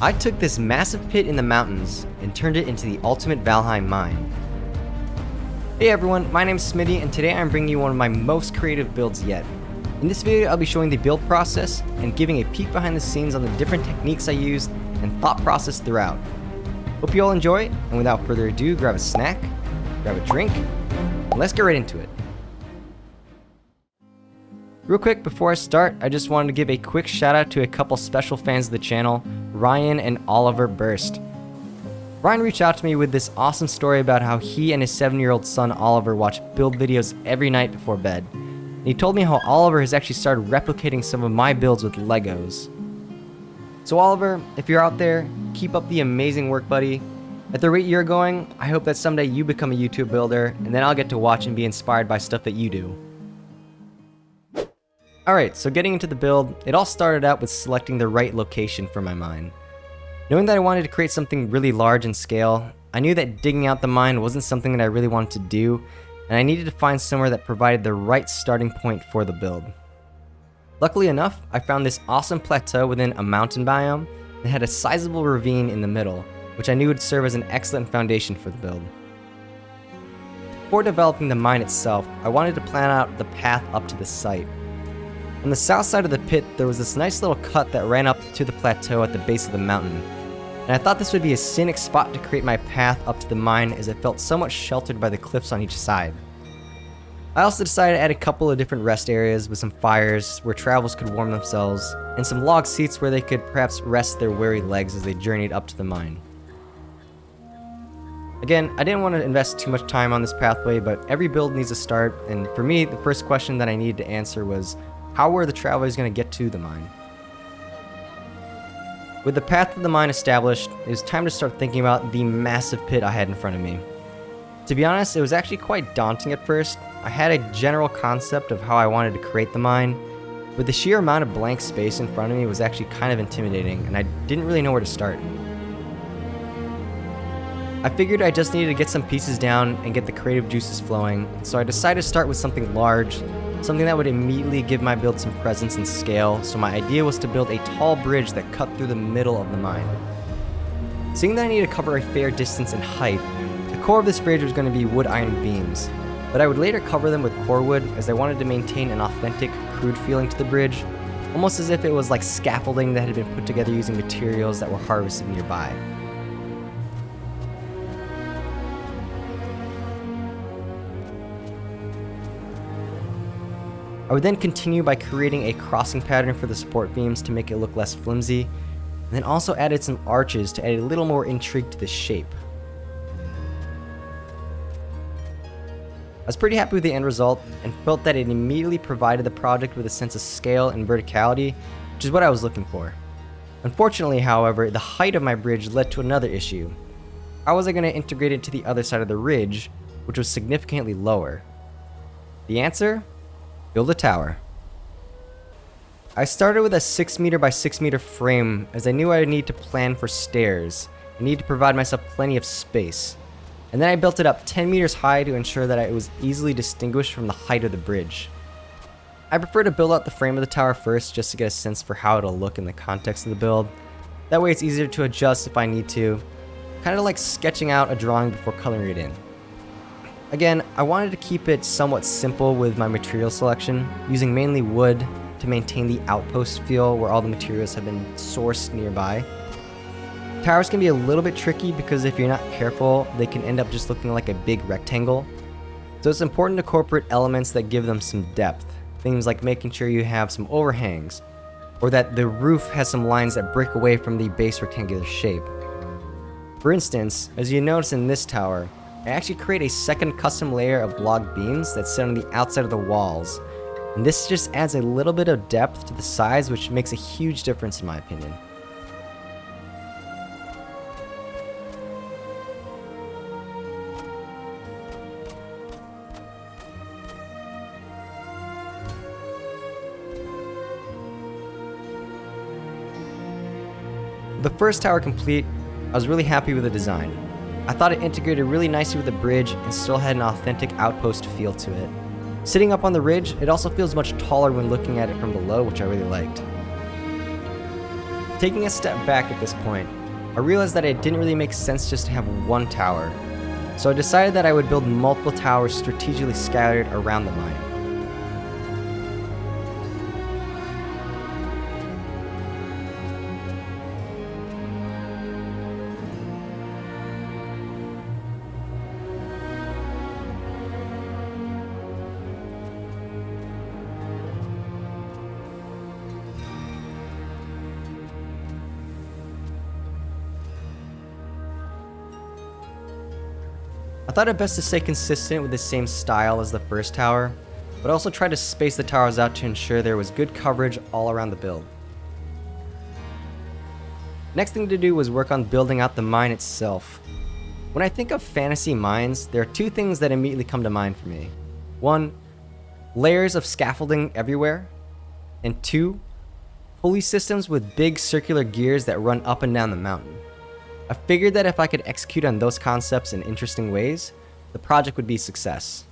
I took this massive pit in the mountains and turned it into the ultimate Valheim mine. Hey everyone, my name is Smitty and today I'm bringing you one of my most creative builds yet. In this video I'll be showing the build process and giving a peek behind the scenes on the different techniques I used and thought process throughout. Hope you all enjoy, and without further ado, grab a snack, grab a drink, and let's get right into it. Real quick before I start, I just wanted to give a quick shout out to a couple special fans of the channel, Ryan and Oliver Burst. Ryan reached out to me with this awesome story about how he and his 7-year-old son Oliver watch build videos every night before bed. And he told me how Oliver has actually started replicating some of my builds with Legos. So Oliver, if you're out there, keep up the amazing work, buddy. At the rate you're going, I hope that someday you become a YouTube builder, and then I'll get to watch and be inspired by stuff that you do. Alright, so getting into the build, it all started out with selecting the right location for my mine. Knowing that I wanted to create something really large in scale, I knew that digging out the mine wasn't something that I really wanted to do, and I needed to find somewhere that provided the right starting point for the build. Luckily enough, I found this awesome plateau within a mountain biome that had a sizable ravine in the middle, which I knew would serve as an excellent foundation for the build. Before developing the mine itself, I wanted to plan out the path up to the site. On the south side of the pit, there was this nice little cut that ran up to the plateau at the base of the mountain, and I thought this would be a scenic spot to create my path up to the mine as it felt somewhat sheltered by the cliffs on each side. I also decided to add a couple of different rest areas with some fires where travelers could warm themselves, and some log seats where they could perhaps rest their weary legs as they journeyed up to the mine. Again, I didn't want to invest too much time on this pathway, but every build needs a start, and for me, the first question that I needed to answer was, how were the travelers going to get to the mine? With the path to the mine established, it was time to start thinking about the massive pit I had in front of me. To be honest, it was actually quite daunting at first. I had a general concept of how I wanted to create the mine, but the sheer amount of blank space in front of me was actually kind of intimidating, and I didn't really know where to start. I figured I just needed to get some pieces down and get the creative juices flowing, so I decided to start with something large, something that would immediately give my build some presence and scale, so my idea was to build a tall bridge that cut through the middle of the mine. Seeing that I needed to cover a fair distance in height, the core of this bridge was going to be wood iron beams, but I would later cover them with core wood as I wanted to maintain an authentic, crude feeling to the bridge, almost as if it was like scaffolding that had been put together using materials that were harvested nearby. I would then continue by creating a crossing pattern for the support beams to make it look less flimsy, and then also added some arches to add a little more intrigue to the shape. I was pretty happy with the end result and felt that it immediately provided the project with a sense of scale and verticality, which is what I was looking for. Unfortunately, however, the height of my bridge led to another issue. How was I going to integrate it to the other side of the ridge, which was significantly lower? The answer? Build a tower. I started with a 6 meter by 6 meter frame as I knew I would need to plan for stairs and need to provide myself plenty of space. And then I built it up 10 meters high to ensure that it was easily distinguished from the height of the bridge. I prefer to build out the frame of the tower first just to get a sense for how it'll look in the context of the build. That way it's easier to adjust if I need to, kind of like sketching out a drawing before coloring it in. Again, I wanted to keep it somewhat simple with my material selection, using mainly wood to maintain the outpost feel where all the materials have been sourced nearby. Towers can be a little bit tricky because if you're not careful, they can end up just looking like a big rectangle. So it's important to incorporate elements that give them some depth, things like making sure you have some overhangs, or that the roof has some lines that break away from the base rectangular shape. For instance, as you notice in this tower, I actually create a second custom layer of block beams that sit on the outside of the walls, and this just adds a little bit of depth to the size, which makes a huge difference in my opinion. With the first tower complete, I was really happy with the design. I thought it integrated really nicely with the bridge and still had an authentic outpost feel to it. Sitting up on the ridge, it also feels much taller when looking at it from below, which I really liked. Taking a step back at this point, I realized that it didn't really make sense just to have one tower, so I decided that I would build multiple towers strategically scattered around the mine. I thought it best to stay consistent with the same style as the first tower, but also try to space the towers out to ensure there was good coverage all around the build. Next thing to do was work on building out the mine itself. When I think of fantasy mines, there are two things that immediately come to mind for me. One, layers of scaffolding everywhere, and two, pulley systems with big circular gears that run up and down the mountain. I figured that if I could execute on those concepts in interesting ways, the project would be a success.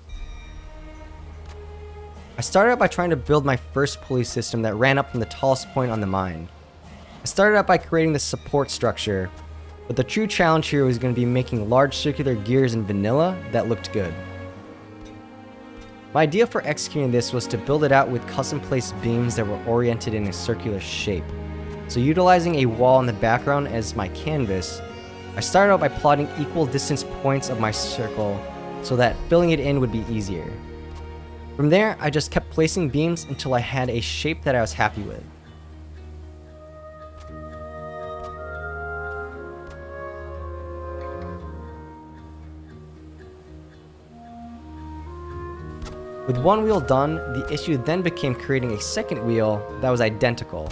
I started out by trying to build my first pulley system that ran up from the tallest point on the mine. I started out by creating the support structure, but the true challenge here was going to be making large circular gears in vanilla that looked good. My idea for executing this was to build it out with custom placed beams that were oriented in a circular shape. So utilizing a wall in the background as my canvas, I started out by plotting equal distance points of my circle so that filling it in would be easier. From there, I just kept placing beams until I had a shape that I was happy with. With one wheel done, the issue then became creating a second wheel that was identical.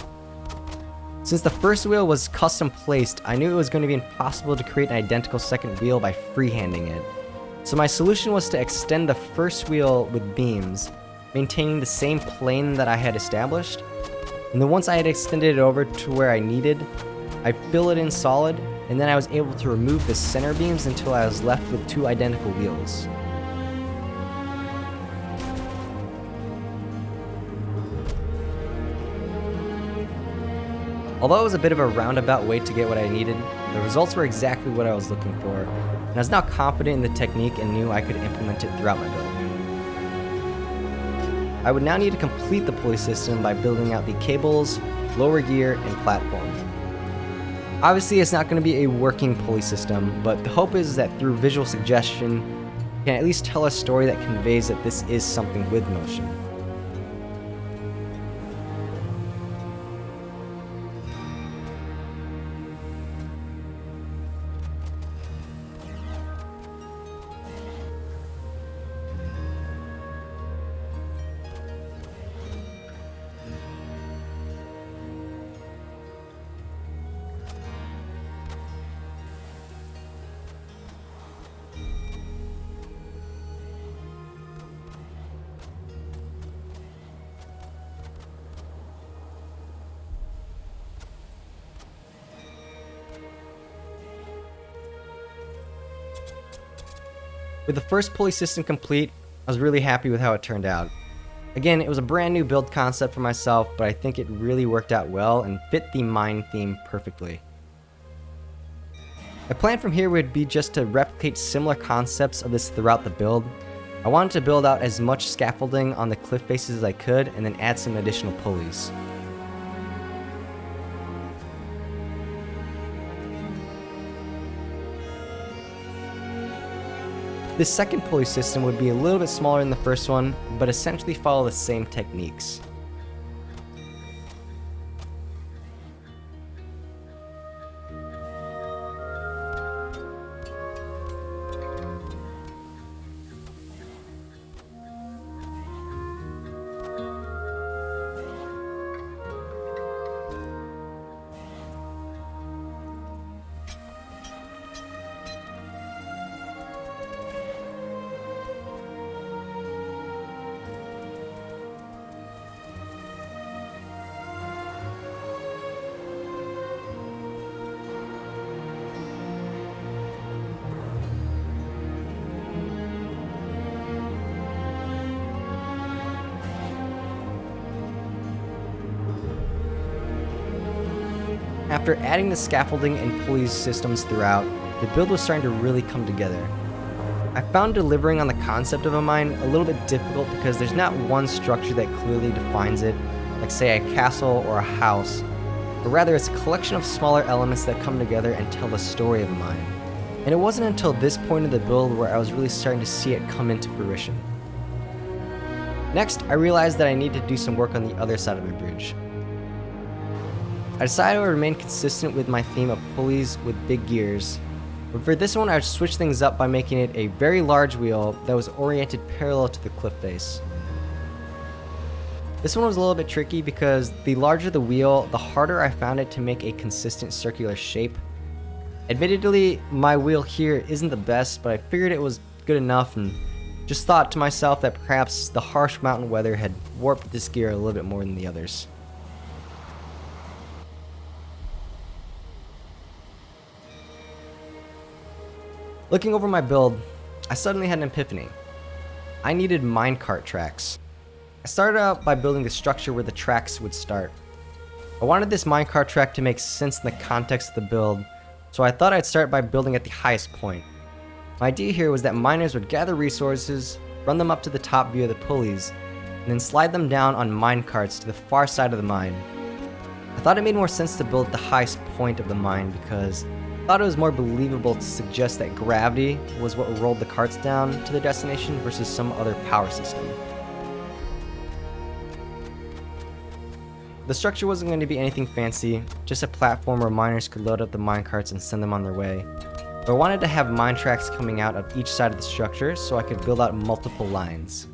Since the first wheel was custom placed, I knew it was going to be impossible to create an identical second wheel by freehanding it. So my solution was to extend the first wheel with beams, maintaining the same plane that I had established. And then once I had extended it over to where I needed, I'd fill it in solid, and then I was able to remove the center beams until I was left with two identical wheels. Although it was a bit of a roundabout way to get what I needed, the results were exactly what I was looking for, and I was now confident in the technique and knew I could implement it throughout my build. I would now need to complete the pulley system by building out the cables, lower gear, and platform. Obviously, it's not going to be a working pulley system, but the hope is that through visual suggestion, you can at least tell a story that conveys that this is something with motion. With the first pulley system complete, I was really happy with how it turned out. Again, it was a brand new build concept for myself, but I think it really worked out well and fit the mine theme perfectly. My plan from here would be just to replicate similar concepts of this throughout the build. I wanted to build out as much scaffolding on the cliff faces as I could and then add some additional pulleys. This second pulley system would be a little bit smaller than the first one, but essentially follow the same techniques. after adding the scaffolding and pulleys systems throughout, the build was starting to really come together. I found delivering on the concept of a mine a little bit difficult because there's not one structure that clearly defines it, like say a castle or a house, but rather it's a collection of smaller elements that come together and tell the story of a mine. And it wasn't until this point of the build where I was really starting to see it come into fruition. Next, I realized that I needed to do some work on the other side of my bridge. I decided I would remain consistent with my theme of pulleys with big gears, but for this one I would switch things up by making it a very large wheel that was oriented parallel to the cliff face. This one was a little bit tricky because the larger the wheel, the harder I found it to make a consistent circular shape. Admittedly, my wheel here isn't the best, but I figured it was good enough and just thought to myself that perhaps the harsh mountain weather had warped this gear a little bit more than the others. Looking over my build, I suddenly had an epiphany. I needed minecart tracks. I started out by building the structure where the tracks would start. I wanted this minecart track to make sense in the context of the build, so I thought I'd start by building at the highest point. My idea here was that miners would gather resources, run them up to the top via the pulleys, and then slide them down on minecarts to the far side of the mine. I thought it made more sense to build at the highest point of the mine because I thought it was more believable to suggest that gravity was what rolled the carts down to their destination versus some other power system. The structure wasn't going to be anything fancy, just a platform where miners could load up the minecarts and send them on their way. But I wanted to have mine tracks coming out of each side of the structure so I could build out multiple lines.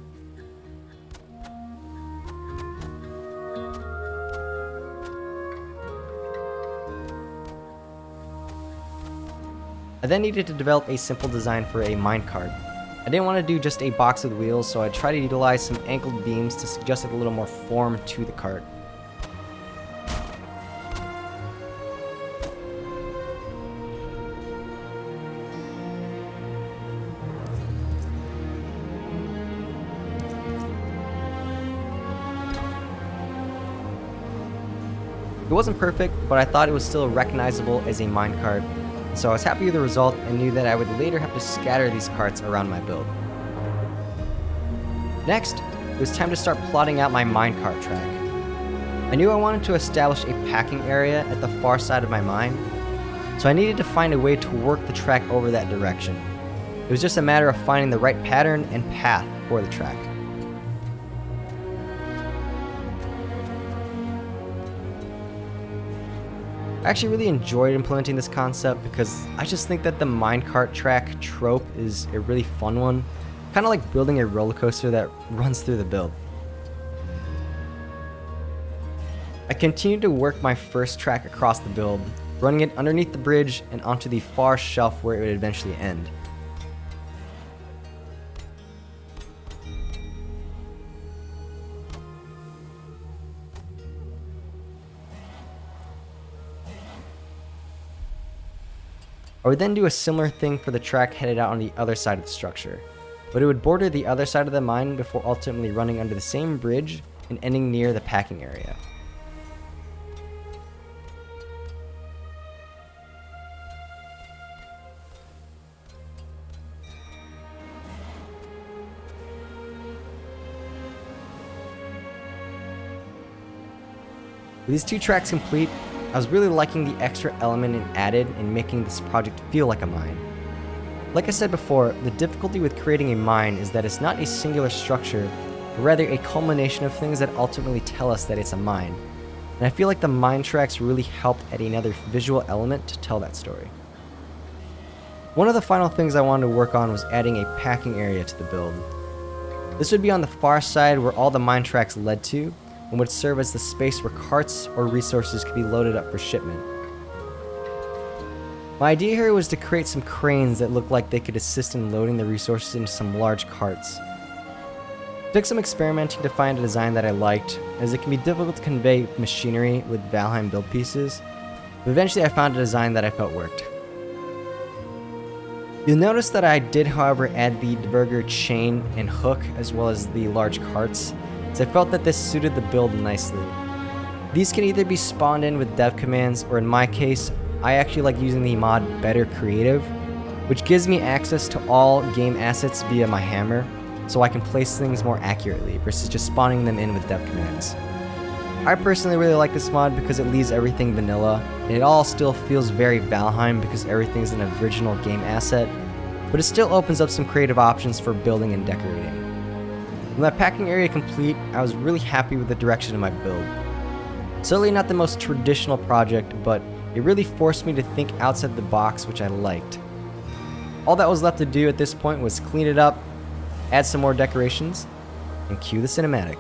I then needed to develop a simple design for a minecart. I didn't want to do just a box with wheels, so I tried to utilize some angled beams to suggest a little more form to the cart. It wasn't perfect, but I thought it was still recognizable as a minecart, so I was happy with the result and knew that I would later have to scatter these carts around my build. Next, it was time to start plotting out my minecart track. I knew I wanted to establish a packing area at the far side of my mine, so I needed to find a way to work the track over that direction. It was just a matter of finding the right pattern and path for the track. I actually really enjoyed implementing this concept because I just think that the minecart track trope is a really fun one, kind of like building a roller coaster that runs through the build. I continued to work my first track across the build, running it underneath the bridge and onto the far shelf where it would eventually end. I would then do a similar thing for the track headed out on the other side of the structure, but it would border the other side of the mine before ultimately running under the same bridge and ending near the packing area. With these two tracks complete, I was really liking the extra element it added in making this project feel like a mine. Like I said before, the difficulty with creating a mine is that it's not a singular structure, but rather a culmination of things that ultimately tell us that it's a mine. And I feel like the mine tracks really helped add another visual element to tell that story. One of the final things I wanted to work on was adding a packing area to the build. This would be on the far side where all the mine tracks led to, and would serve as the space where carts or resources could be loaded up for shipment. My idea here was to create some cranes that looked like they could assist in loading the resources into some large carts. It took some experimenting to find a design that I liked, as it can be difficult to convey machinery with Valheim build pieces, but eventually I found a design that I felt worked. You'll notice that I did, however, add the debugger chain and hook as well as the large carts, as I felt that this suited the build nicely. These can either be spawned in with dev commands, or in my case, I actually like using the mod Better Creative, which gives me access to all game assets via my hammer, so I can place things more accurately versus just spawning them in with dev commands. I personally really like this mod because it leaves everything vanilla, and it all still feels very Valheim because everything's an original game asset, but it still opens up some creative options for building and decorating. With my packing area complete, I was really happy with the direction of my build. Certainly not the most traditional project, but it really forced me to think outside the box, which I liked. All that was left to do at this point was clean it up, add some more decorations, and cue the cinematic.